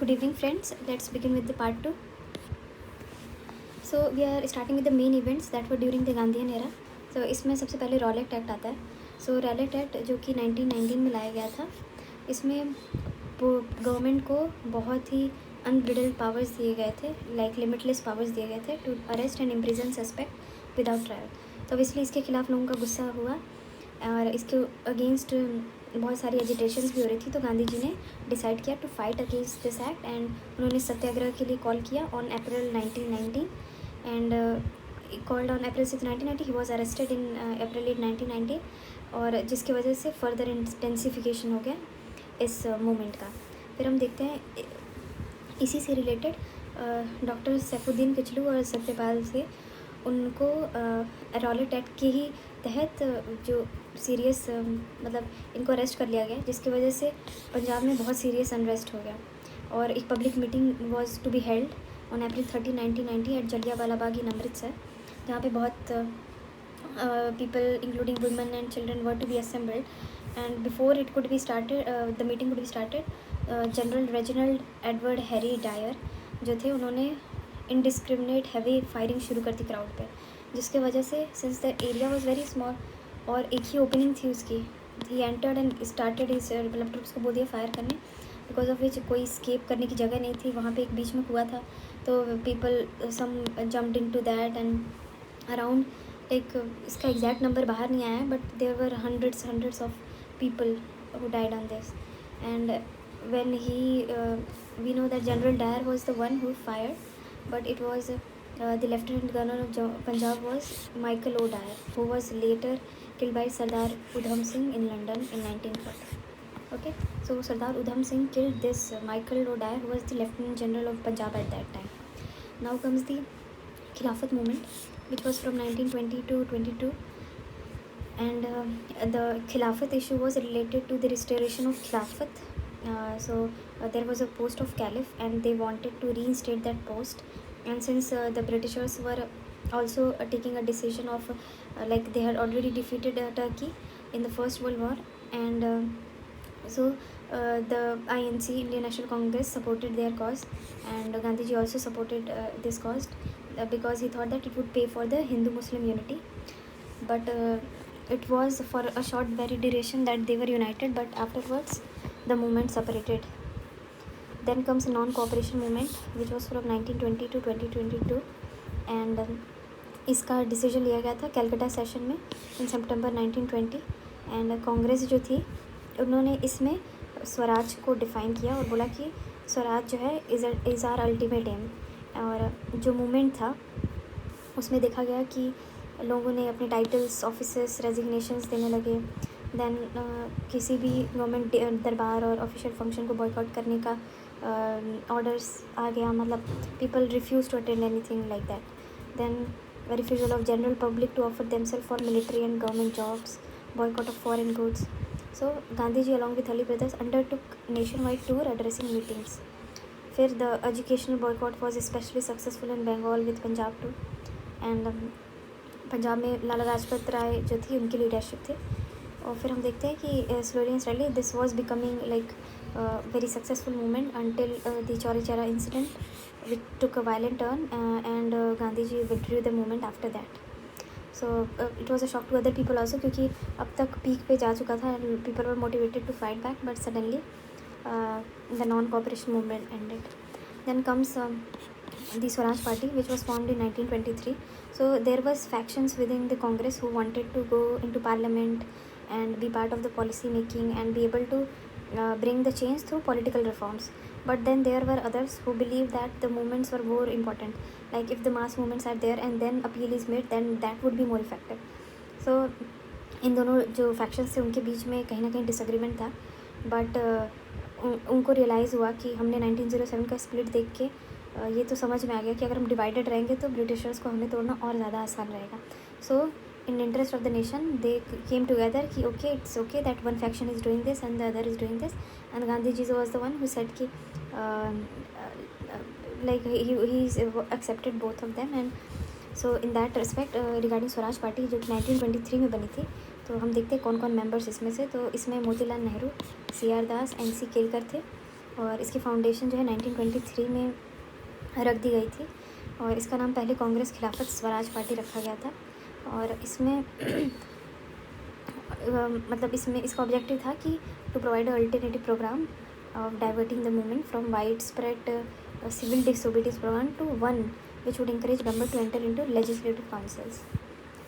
Good evening friends, let's begin with the part 2. So we are starting with the main events that were during the Gandhian era. So इसमें सबसे पहले Rowlatt act आता है. सो Rowlatt act जो कि 1919 में लाया गया था, इसमें गवर्नमेंट को बहुत ही अनब्रिडल्ड पावर्स दिए गए थे, लाइक लिमिटलेस पावर्स दिए गए थे to arrest and imprison suspect without trial. तो इसलिए इसके खिलाफ लोगों का गुस्सा हुआ और इसके अगेंस्ट बहुत सारी एजिटेशंस भी हो रही थी. तो गांधी जी ने डिसाइड किया to fight against this act and उन्होंने सत्याग्रह के लिए कॉल किया on April 1919 and called on April 6 1990. He was arrested in April 8 1990 और जिसकी वजह से फर्दर इंटेंसिफिकेशन हो गया इस मूवमेंट का. फिर हम देखते हैं इसी से रिलेटेड डॉक्टर सैफुद्दीन किचलू और सत्यपाल से उनको रॉलेट एक्ट के ही तहत जो सीरियस मतलब इनको अरेस्ट कर लिया गया, जिसकी वजह से पंजाब में बहुत सीरियस अनरेस्ट हो गया और एक public meeting was to be held on April 30 1990 at Jallianwala Bagh in Amritsar, जहाँ पे बहुत people including women and children were to be assembled. And before it could be started, the meeting could be started, General Reginald Edward Harry Dyer जो थे उन्होंने indiscriminate heavy firing शुरू कर दी crowd पे, जिसके वजह से since the area was very small और एक ही ओपनिंग थी उसकी, he entered and started his मतलब ट्रूप्स को बोल दिया फायर करने, बिकॉज ऑफ विच कोई स्केप करने की जगह नहीं थी. वहाँ पे एक बीच में कुआ था, तो people some jumped into that and around like इसका एग्जैक्ट नंबर बाहर नहीं आया है, but there were hundreds of people who died on this. And when he we know that general Dyer was the one who fired, but it was the lieutenant governor of Punjab was Michael O Dyer, who was later killed by Sardar Udham Singh in London in 1940. Okay, so Sardar Udham Singh killed this Michael O. Dyer, who was the Lieutenant General of Punjab at that time. Now comes the Khilafat movement, which was from 1920 to 22, and the Khilafat issue was related to the restoration of Khilafat. There was a post of Caliph, and they wanted to reinstate that post. And since the Britishers were also taking a decision of like they had already defeated Turkey in the First World War, and the INC, Indian National Congress, supported their cause, and Gandhiji also supported this cause because he thought that it would pay for the Hindu-Muslim unity. But it was for a short very duration that they were united, but afterwards the movement separated. Then comes a non-cooperation movement, which was from 1920 to 2022, and इसका decision लिया गया था Calcutta session में इन सितंबर 1920. And Congress जो थी उन्होंने इसमें स्वराज को डिफ़ाइन किया और बोला कि स्वराज जो है इज़ आर अल्टीमेट एम. और जो मूवमेंट था उसमें देखा गया कि लोगों ने अपने टाइटल्स, ऑफिसेस, रेजिग्नेशंस देने लगे. देन किसी भी गवर्नमेंट दरबार और ऑफिशियल फंक्शन को बॉयकॉट करने का ऑर्डर्स आ गया, मतलब people refuse to attend anything like that. Then refusal of general public to offer themselves for military and government jobs, boycott of foreign goods. So Gandhiji along with Ali brothers undertook nationwide tour addressing meetings. फिर the educational boycott was especially successful in Bengal with Punjab too, and Punjab में लाला लाजपत राय जो थी उनकी leadership थी. और फिर हम देखते हैं कि slowly and steadily this was becoming like very successful movement until the Chauri Chaura incident, which took a violent turn, and Gandhiji withdrew the movement after that. So it was a shock to other people also, क्योंकि अब तक peak पे जा चुका था and people were motivated to fight back, but suddenly the non-cooperation movement ended. Then comes the Swaraj Party, which was formed in 1923. So there was factions within the Congress who wanted to go into parliament and be part of the policy making and be able to bring the change through political reforms. But then there were others who believed that the movements were more important. Like if the mass movements are there and then appeal is made, then that would be more effective. So इन दोनों जो factions थे उनके बीच में कहीं ना कहीं disagreement था, but उनको रियलाइज़ हुआ कि हमने 1907 का स्प्लिट देख के ये तो समझ में आ गया कि अगर हम डिवाइडेड रहेंगे तो ब्रिटिशर्स को हमें तोड़ना और ज़्यादा आसान रहेगा. सो in interest of the nation they came together कि okay, it's okay that one faction is doing this and the other is doing this, and Gandhiji was the one who said कि like he accepted both of them. And so in that respect regarding Swaraj party जो कि 1923 में बनी थी, तो हम देखते हैं कौन कौन मेंबर्स इसमें से. तो इसमें मोतीलाल नेहरू, सी आर दास, एन सी केलकर थे, और इसकी फाउंडेशन जो है 1923 में रख दी गई थी और इसका नाम पहले कांग्रेस खिलाफत स्वराज पार्टी रखा गया था। और इसमें मतलब इसमें इसका ऑब्जेक्टिव था कि to provide alternative programme of diverting the movement from widespread civil disobedience programme to one which would encourage member to enter into legislative councils.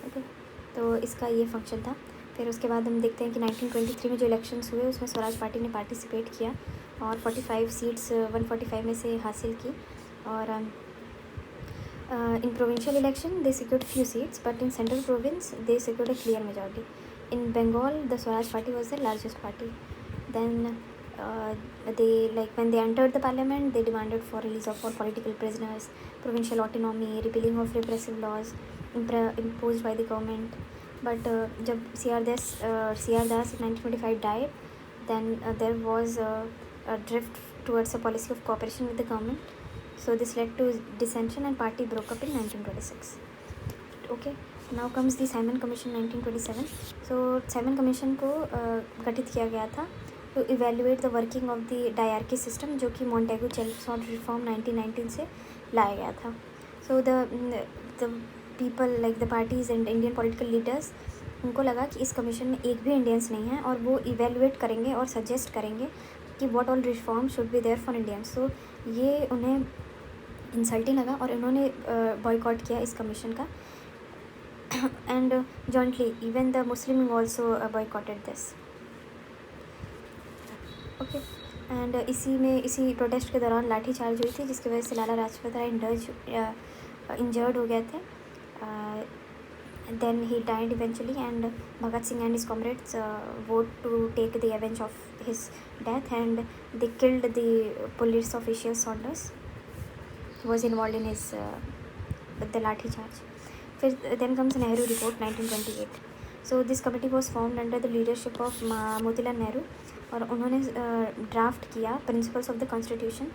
Okay, तो इसका ये फंक्शन था। फिर उसके बाद हम देखते हैं कि 1923 में जो इलेक्शंस हुए उसमें स्वराज पार्टी ने पार्टिसिपेट किया और 45 सीट्स 145 में से हासिल की। और in provincial election they secured few seats, but in central province they secured a clear majority. In Bengal the Swaraj party was the largest party. Then they, like when they entered the parliament, they demanded for release of all political prisoners, provincial autonomy, repealing of repressive laws imposed by the government. But जब CR Das in 1925 died, then there was a drift towards a policy of cooperation with the government. So this led to dissension and party broke up in 1926. Okay, now comes the Simon Commission 1927. So Simon Commission को गठित किया गया था to evaluate the working of the diarchy system, जो कि Montagu Chelmsford Reform 1919 से लाया गया था. So the people like the parties and Indian political leaders, उनको लगा कि इस कमीशन में एक भी इंडियंस नहीं है और वो इवेलुएट करेंगे और सजेस्ट करेंगे कि what all reform should be there for Indians. So ये उन्हें इंसल्टिंग लगा और उन्होंने बॉयकॉट किया इस कमीशन का. And jointly even the Muslim also boycotted this. Okay, and इसी प्रोटेस्ट के दौरान लाठीचार्ज हुई थी जिसकी वजह से लाला लाजपत राय इंजर्ड हो गए थे. Then he died eventually, and Bhagat Singh and his comrades vowed to take the revenge of his death, and they killed the police official Saunders, who was involved in his the lathi charge. Then comes Nehru Report 1928. So this committee was formed under the leadership of Motilal Nehru, और उन्होंने draft किया principles of the constitution,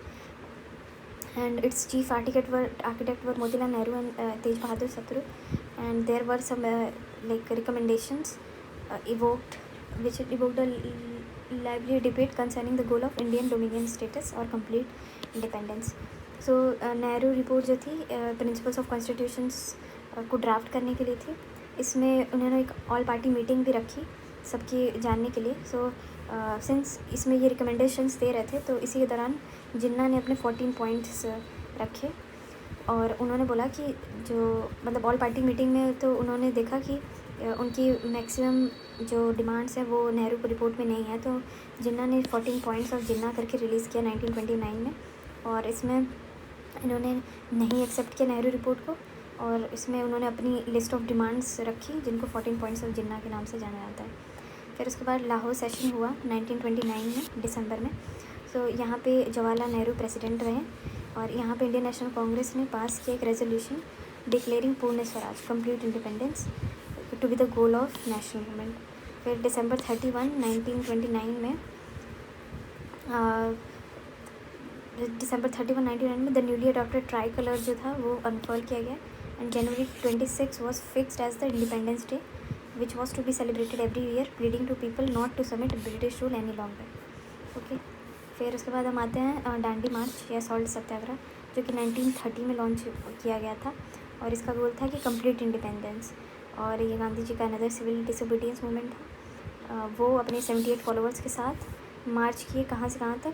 and its chief architect were Motilal Nehru and Tej Bahadur Satru, and there were some like recommendations which evoked a lively debate concerning the goal of Indian dominion status or complete independence. So Nehru report जो थी principles of constitutions को draft करने के लिए थी. इसमें उन्होंने एक ऑल पार्टी मीटिंग भी रखी सबकी जानने के लिए. सो सिंस इसमें ये रिकमेंडेशंस दे रहे थे तो इसी के दौरान जिन्ना ने अपने 14 पॉइंट्स रखे और उन्होंने बोला कि जो मतलब ऑल पार्टी मीटिंग में तो उन्होंने देखा कि उनकी मैक्सिमम जो डिमांड्स हैं वो नेहरू को रिपोर्ट में नहीं है. तो जिन्ना ने 14 पॉइंट्स ऑफ जिन्ना करके रिलीज़ किया 1929 में, और इसमें इन्होंने नहीं एक्सेप्ट किया नेहरू रिपोर्ट को, और इसमें उन्होंने अपनी लिस्ट ऑफ डिमांड्स रखी जिनको 14 पॉइंट्स ऑफ जिन्ना के नाम से जाना जाता है. फिर उसके बाद लाहौर सेशन हुआ 1929 में दिसंबर में. सो यहाँ पे जवाहरलाल नेहरू प्रेसिडेंट रहे और यहाँ पे इंडियन नेशनल कांग्रेस ने पास किया एक resolution declaring Purna Swaraj complete independence to be the goal of national movement. फिर दिसंबर 31, 1929 में दिसंबर 31, 1929 में the newly adopted tricolour जो था वो अनफर्ल किया गया, एंड जनवरी 26 was fixed as the independence day which was to be celebrated every year, pleading to people not to submit British rule any longer. Okay, फिर उसके बाद हम आते हैं डांडी मार्च या सॉल्ट सत्याग्रह जो कि 1930 में लॉन्च किया गया था, और इसका गोल था कि कंप्लीट इंडिपेंडेंस. और ये गांधी जी का अनदर सिविल डिसोबीडियंस मूवमेंट था. वो अपने 78 फॉलोअर्स के साथ मार्च किए कहाँ से कहाँ तक,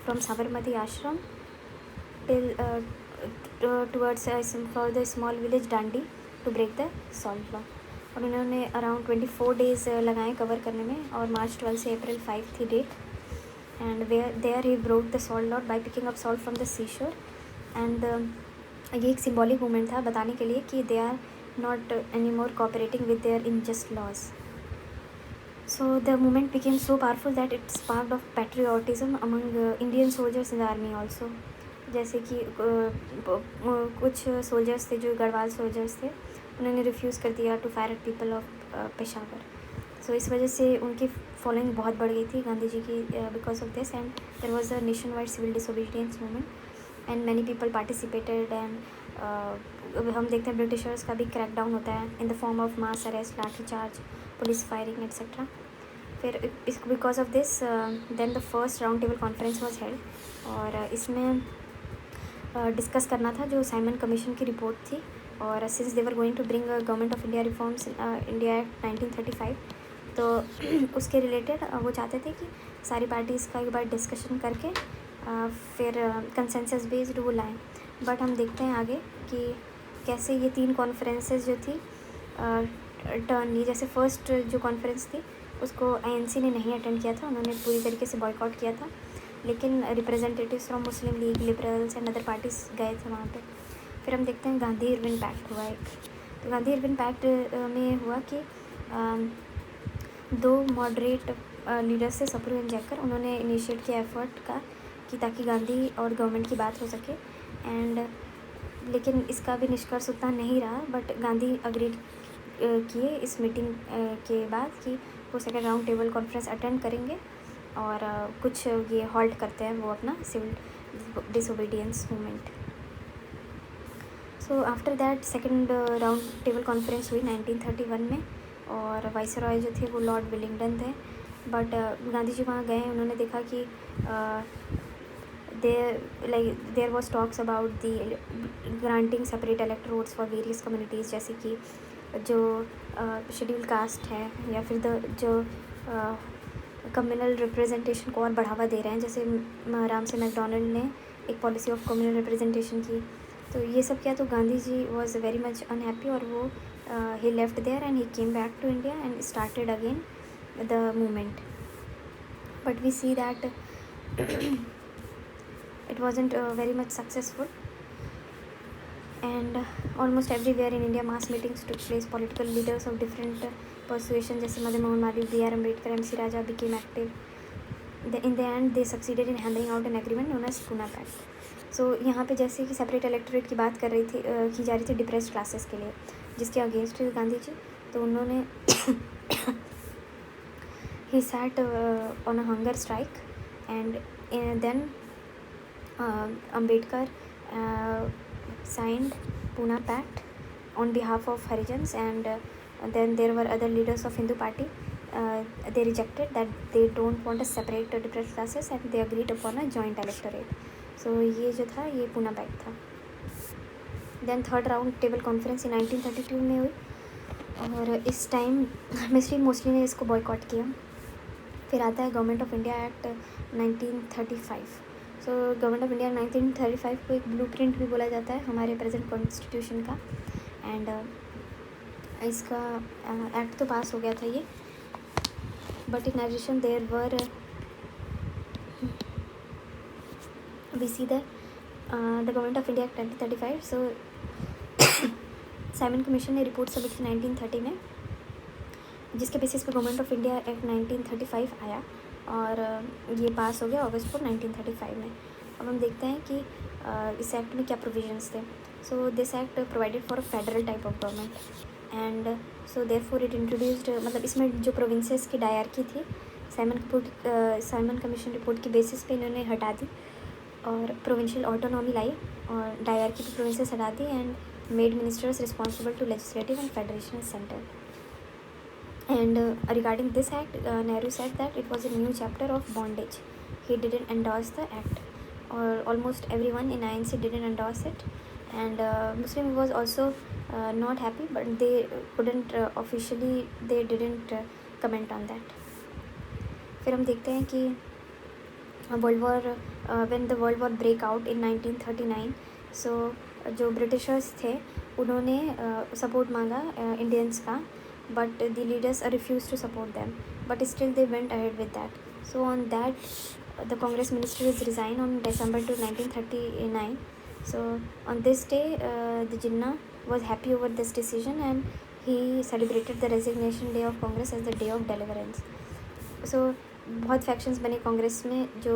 from Sabarmati Ashram till towards for the small village Dandi to break the salt law. और उन्होंने अराउंड 24 डेज़ लगाए कवर करने में, और मार्च 12 से अप्रैल 5 थी date. And there he broke the salt law by picking up salt from the sea shore. And ये एक सिम्बॉलिक मूवमेंट था बताने के लिए कि they are not any more cooperating with their unjust laws. So the movement became so powerful that it sparked off patriotism among Indian soldiers in the army also. जैसे कि कुछ सोल्जर्स थे जो गढ़वाल सोल्जर्स थे, उन्होंने रिफ्यूज़ कर दिया to fire at people of Peshawar. So इस वजह से उनकी फॉलोइंग बहुत बढ़ गई थी गांधी जी की because of this, and there was a nationwide civil disobedience movement and many people participated. And हम देखते हैं ब्रिटिशर्स का भी क्रैकडाउन होता है in the form of mass arrest, lathi charge, police firing etcetera. फिर because of this then the first round table conference was held और इसमें डिस्कस करना था जो साइमन कमीशन की रिपोर्ट थी, और since they were going to bring government of India reforms India act 1935, तो उसके रिलेटेड वो चाहते थे कि सारी पार्टीज़ का एक बार डिस्कशन करके फिर कंसेंसस बेस्ड वो लाएँ। बट हम देखते हैं आगे कि कैसे ये 3 कॉन्फ्रेंसेस जो थी टर्न ली। जैसे फर्स्ट जो कॉन्फ्रेंस थी उसको आईएनसी ने नहीं अटेंड किया था, उन्होंने पूरी तरीके से बॉयकॉट किया था, लेकिन representatives from Muslim league, liberals and other parties गए थे वहाँ पे। फिर हम देखते हैं गांधी इरविन पैक्ट हुआ एक। तो गांधी इरविन पैक्ट में हुआ कि 2 मॉडरेट लीडर्स से सप्रू एंड जैकर, उन्होंने इनिशिएट किया एफर्ट का कि ताकि गांधी और गवर्नमेंट की बात हो सके, एंड लेकिन इसका भी निष्कर्ष उतना नहीं रहा। बट गांधी अग्रीड किए इस मीटिंग के बाद कि वो second round table conference attend करेंगे, और कुछ ये हॉल्ट करते हैं वो अपना सिविल डिसोबीडियंस मूवमेंट। So after that second round table conference हुई 1931 में, और वाइसरॉय जो थे वो लॉर्ड विलिंगडन थे। बट गांधी जी वहाँ गए, उन्होंने देखा कि there was talks about the granting separate electorates for various communities, जैसे कि जो शेड्यूल कास्ट है, या फिर जो कम्युनल रिप्रेजेंटेशन को और बढ़ावा दे रहे हैं, जैसे राम से मैकडोनल्ड ने एक पॉलिसी ऑफ कम्युनल रिप्रेजेंटेशन की। तो ये सब किया, तो Gandhi ji was very much unhappy, और वो he left there and he came back to India and started again the movement. But we see that it wasn't very much successful, and almost everywhere in India mass meetings took place. Political leaders of different persuasion जैसे Madan Mohan Malviya, B.R. Ambedkar, MC Raja became active. In the end they succeeded in hammering out an agreement known as Poona pact. So यहाँ पे जैसे कि separate electorate की बात की जा रही थी डिप्रेस्ड क्लासेस के लिए, जिसके अगेंस्ट थे गांधी जी, तो उन्होंने he sat on a hunger strike, and then Ambedkar signed Pune Pact on behalf of Harijans, and then there were other leaders of Hindu party. They rejected that, they don't want to separate the different classes, and they agreed upon a joint electorate. So ये जो था ये Poona pact था। Then third round table conference 1932 में हुई, और इस time mystery mostly ने इसको बॉयकॉट किया। फिर आता है government of India act 1935। So government of India 1935 को एक ब्लूप्रिंट भी बोला जाता है हमारे प्रेजेंट कॉन्स्टिट्यूशन का, एंड इसका एक्ट तो पास हो गया था ये, but in addition there were we see the government of India act 1935। So Simon commission ने रिपोर्ट सबमिट की 1930 में, जिसके बेसिस पे गवर्नमेंट ऑफ इंडिया एक्ट 1935 आया, और ये पास हो गया अगस्त 4 1935 में। अब हम देखते हैं कि इस एक्ट में क्या प्रोविजंस थे। So this act provided for a federal type of government, and so therefore it introduced, मतलब इसमें जो प्रोविंसेस की डायरकी थी साइमन कमीशन रिपोर्ट की बेसिस पे इन्होंने हटा दी, और प्रोविंशियल ऑटोनॉमी लाई, और डायरकी पे प्रोविंसेस हटा दी, and made ministers responsible to legislative and federation centre. And regarding this act, Nehru said that it was a new chapter of bondage. He didn't endorse the act, or almost everyone in INC didn't endorse it, and Muslim was also not happy, but they couldn't officially, they didn't comment on that. फिर हम देखते हैं कि when the world war break out in 1939, so जो Britishers थे उन्होंने support मांगा Indians का, but the leaders refused to support them, but still they went ahead with that. So on that the Congress ministry was resigned on December 2 1939. So on this day the Jinnah was happy over this decision, and he celebrated the resignation day of Congress as the day of deliverance. So बहुत factions बने कांग्रेस में जो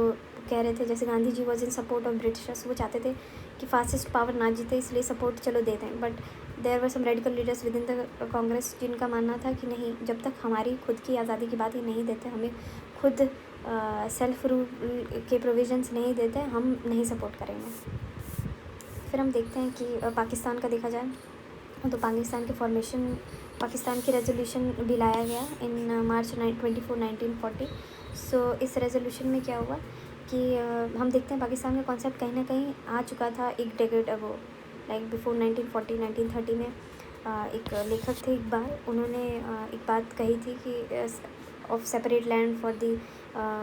कह रहे थे, जैसे Gandhi ji was in support of Britishers, वो चाहते थे कि फासिस्ट पावर ना जीते, इसलिए सपोर्ट चलो दे दें, but there were some radical leaders within the Congress जिनका मानना था कि नहीं, जब तक हमारी खुद की आज़ादी की बात ही नहीं देते, हमें खुद सेल्फ रूल के प्रोविजंस नहीं देते, हम नहीं सपोर्ट करेंगे। फिर हम देखते हैं कि पाकिस्तान का देखा जाए तो पाकिस्तान के फॉर्मेशन, पाकिस्तान की रेजोल्यूशन भी लाया गया इन मार्च 24 1940। सो इस रेजोल्यूशन में क्या हुआ कि हम देखते हैं पाकिस्तान का कॉन्सेप्ट कहीं ना कहीं आ चुका था एक डेकेड अगो, लाइक बिफोर 1940 1930 में। एक लेखक थे इकबाल, उन्होंने एक बात कही थी कि of separate land for the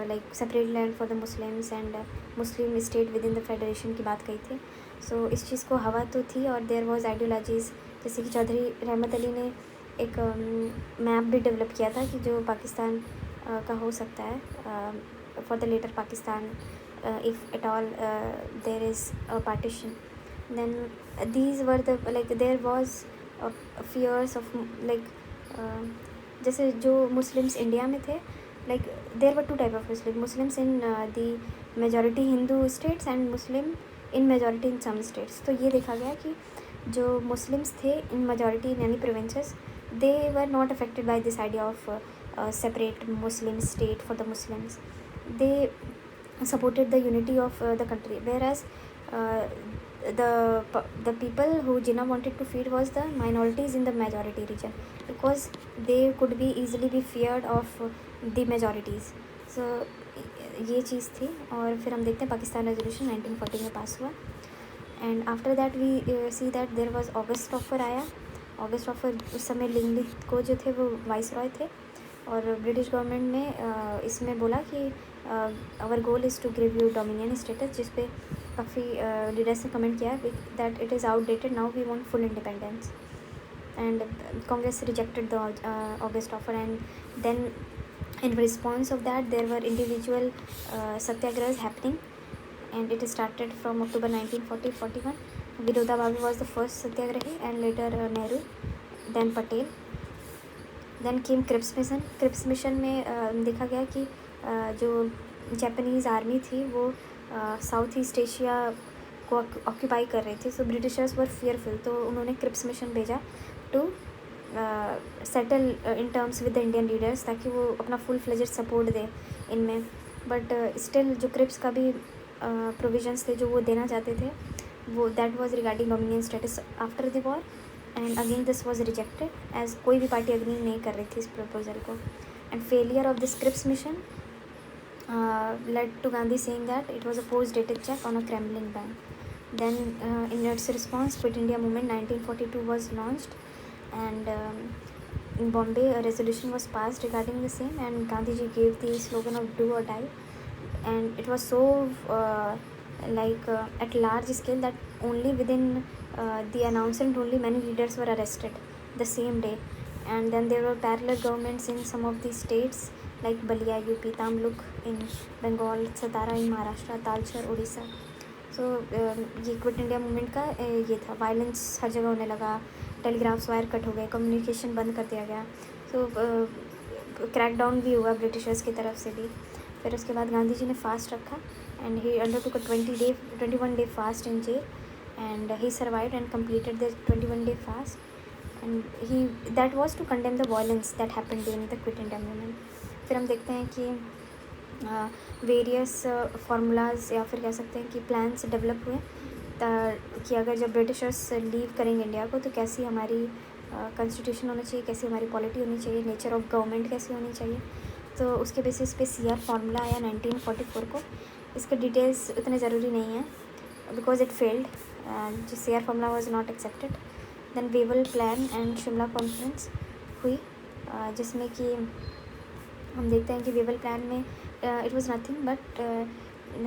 like separate land for the Muslims and Muslim state with in the federation की बात कही थी। सो इस चीज़ को हवा तो थी और देयर वाज आइडियोलॉजीज़, जैसे कि चौधरी रहमत अली ने एक मैप भी डेवलप किया था कि जो पाकिस्तान का हो सकता है for the latter Pakistan if at all there is a partition. then these were the like there was fears of like जैसे जो मुस्लिम्स इंडिया में थे, like there were two type of Muslims in the majority Hindu states and Muslim in majority in some states. तो ये देखा गया कि जो मुस्लिम्स थे in majority in any provinces, they were not affected by this idea of separate Muslim state for the Muslims. They supported the unity of the country, whereas the people who Jinnah wanted to feed was the minorities in the majority region, because they could be easily be feared of the majorities. So ये चीज़ थी। और फिर हम देखते हैं Pakistan resolution 1940 में पास हुआ, and after that we see that there was August offer आया। ऑगस्ट ऑफर उस समय लिंगलिथ को जो थे वो वाइस रॉय थे, और ब्रिटिश गवर्नमेंट ने इसमें बोला कि our goal is to give you dominion status, जिस पे काफ़ी लीडर्स ने कमेंट किया that it is outdated, now we want full independence. And Congress rejected the August offer, and then in response of that there were individual satyagrahas happening, and it started from October 1940-41. Vinoba Bhave was the first satyagrahi, and later Nehru, then Patel, then came Cripps mission. Cripps mission में देखा गया कि जो Japanese army थी वो south east Asia को occupy कर रही थी। सो ब्रिटिशर्स वर फियरफुल, तो उन्होंने क्रिप्स मिशन भेजा to settle in terms with the Indian leaders, ताकि वो अपना फुल फ्लेजेड सपोर्ट दे इनमें। बट स्टिल जो क्रिप्स का भी प्रोविजंस थे जो वो देना चाहते थे, वो that was regarding dominion status after the war, and again this was rejected as कोई भी पार्टी अग्री नहीं कर रही थी इस प्रपोजल को। And failure of this Cripps mission led to Gandhi saying that it was a post-dated check on a Kremlin ban. Then in its response, Quit India movement 1942 was launched, and in Bombay a resolution was passed regarding the same, and Gandhiji gave the slogan of do or die, and it was so at large scale that only within the announcement only many leaders were arrested the same day. And then there were parallel governments in some of the states like Balia UP, Tamluk in Bengal, Satara in Maharashtra, Talcher Odisha. So ये quit India movement का ये था। Violence हर जगह होने लगा, telegraphs wire cut हो गए, communication बंद कर दिया गया। सो क्रैकडाउन भी हुआ ब्रिटिशर्स की तरफ से भी। फिर उसके बाद गांधी जी ने फास्ट रखा, and he undertook a 21 day fast in jail, and he survived and completed the 21 day fast, and he that was to condemn the violence that happened during the Quit India movement. फिर हम देखते हैं कि various formulas या फिर कह सकते हैं कि प्लान्स डेवलप हुए कि अगर जब ब्रिटिशर्स लीव करेंगे इंडिया को तो कैसी हमारी कॉन्स्टिट्यूशन होना चाहिए, कैसी हमारी पॉलिटी होनी चाहिए, नेचर ऑफ गवर्नमेंट कैसी होनी चाहिए। तो उसके बेसिस पे CR फार्मूला आया 1944 को। इसके डिटेल्स उतने ज़रूरी नहीं हैं बिकॉज इट फेल्ड, जो CR formula was not accepted. Then Wavell plan and Shimla conference हुई, जिसमें कि हम देखते हैं कि वेवल प्लान में it was nothing but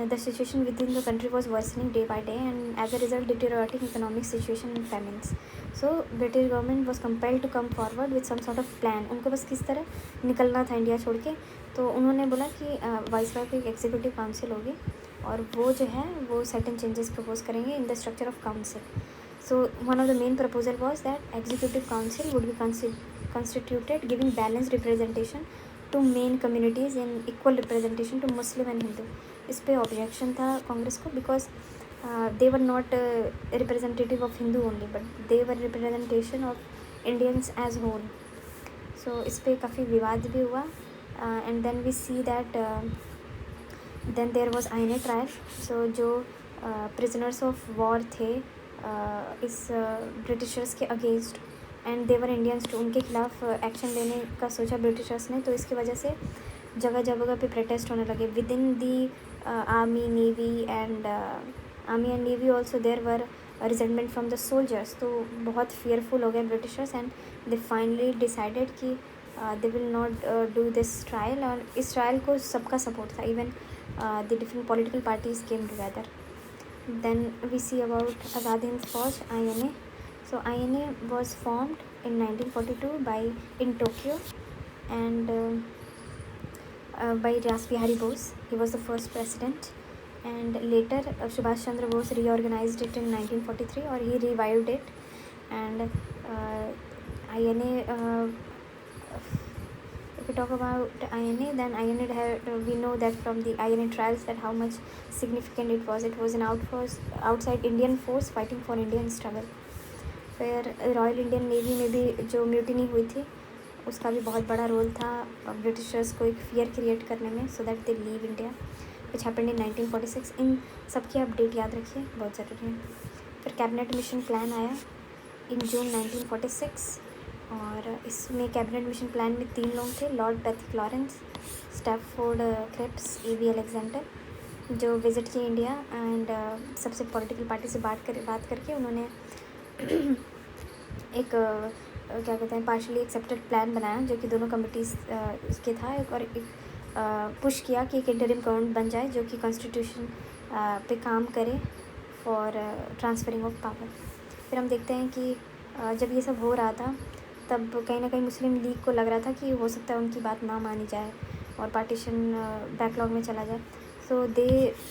the situation within the country was worsening day by day, and as a result deteriorating economic situation and famines. So British government was compelled to come forward with some sort of plan. उनको बस किस तरह निकलना था India छोड़ के, तो उन्होंने बोला कि वाइसरॉय की एक एग्जीक्यूटिव काउंसिल होगी और वो जो है वो सर्टेन चेंजेस प्रपोज करेंगे in the structure of council. So one of the main proposal was that executive council would be constituted giving balanced representation to main communities and equal representation to Muslim and Hindu. इस पे objection था कांग्रेस को because they were not representative of Hindu only but they were representation of Indians as whole. So इस पे काफ़ी विवाद भी हुआ, and then we see that then there was INA trial. So जो प्रिजनर्स ऑफ वॉर थे इस ब्रिटिशर्स के against and they were Indians too, उनके खिलाफ एक्शन लेने का सोचा ब्रिटिशर्स ने, तो इसकी वजह से जगह जगह पे प्रोटेस्ट होने लगे with in the army, navy and also there were resentment from the soldiers. तो बहुत fearful हो गए Britishers and they finally decided कि they will not do this trial. और इस trial को सबका support था, even the different political parties came together. Then we see about Azad Hind Fauj, INA. So INA was formed in 1942 in Tokyo and by Ras Bihari Bose. He was the first president, and later Subhash Chandra Bose reorganized it in 1943, or he revived it. And INA, if we talk about INA, then INA we know that from the INA trials that how much significant it was. It was an outside Indian force fighting for Indian struggle. फिर royal Indian navy में भी जो mutiny हुई थी उसका भी बहुत बड़ा रोल था ब्रिटिशर्स को एक फियर क्रिएट करने में, so that they leave India, which happened in 1946. इन सब की अपडेट याद रखिए, बहुत ज़रूरी है. फिर कैबिनेट मिशन प्लान आया इन जून 1946, और इसमें कैबिनेट मिशन प्लान में 3 लोग थे, Lord Pethick Lawrence, Stafford Cripps, A V. Alexander, जो विज़िट किए इंडिया. एंड सबसे पॉलिटिकल पार्टी से बात करके उन्होंने एक क्या कहते हैं पार्शली एक्सेप्टेड प्लान बनाया, जो कि दोनों कमिटीज़ के था. और एक पुश किया कि एक इंटरिम गवर्नमेंट बन जाए जो कि कॉन्स्टिट्यूशन पे काम करे फॉर ट्रांसफरिंग ऑफ पावर. फिर हम देखते हैं कि जब ये सब हो रहा था तब कहीं ना कहीं मुस्लिम लीग को लग रहा था कि हो सकता है उनकी बात ना मानी जाए और पार्टीशन बैकलॉग में चला जाए. सो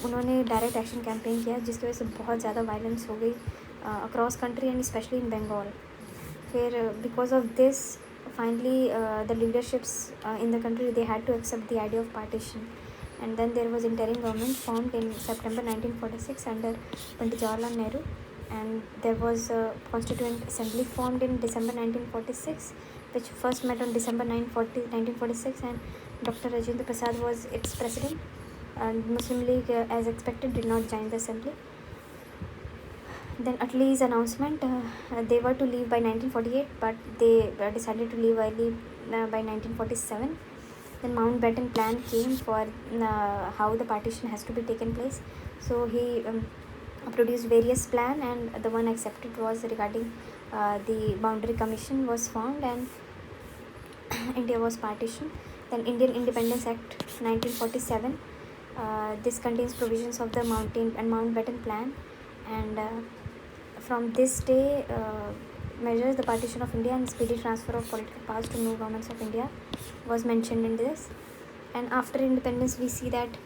उन्होंने डायरेक्ट एक्शन कैंपेन किया, जिसकी वजह से बहुत ज़्यादा वायलेंस हो गई across country and especially in Bengal. फिर because of this finally the leaderships in the country they had to accept the idea of partition, and then there was interim government formed in September 1946 under Pandit Jawaharlal Nehru, and there was a constituent assembly formed in December 1946 which first met on December 1946, and Dr. Rajendra Prasad was its president, and Muslim League as expected did not join the assembly. Then Attlee's announcement, they were to leave by 1948, but they decided to leave early by 1947. Then Mountbatten plan came for how the partition has to be taken place. So he produced various plan, and the one accepted was regarding the boundary commission was formed and India was partitioned. Then Indian Independence Act 1947. This contains provisions of the Mountbatten plan, and from this day measures the partition of India and speedy transfer of political powers to new governments of India was mentioned in this. And after independence we see that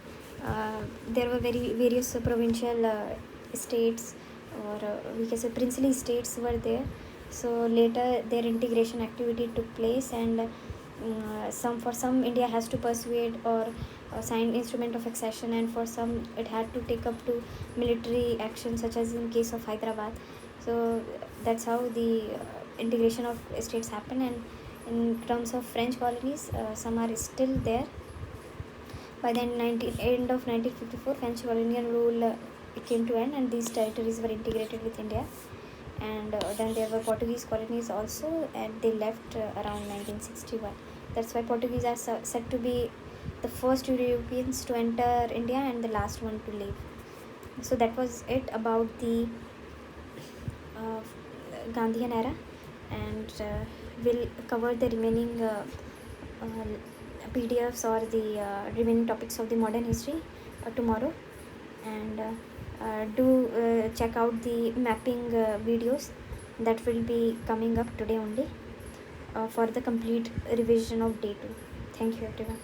there were various provincial states, or we can say princely states were there. So later their integration activity took place, and for some India has to persuade or sign instrument of accession, and for some it had to take up to military action, such as in case of Hyderabad. So that's how the integration of states happened. And in terms of French colonies, some are still there. By the end of 1954, French colonial rule came to end, and these territories were integrated with India. And then there were Portuguese colonies also, and they left around 1961. That's why Portuguese are said to be the first Europeans to enter India and the last one to leave. So that was it about the Gandhian era, and we'll cover the remaining PDFs or the remaining topics of the modern history tomorrow. And do check out the mapping videos that will be coming up today only for the complete revision of day 2. Thank you everyone.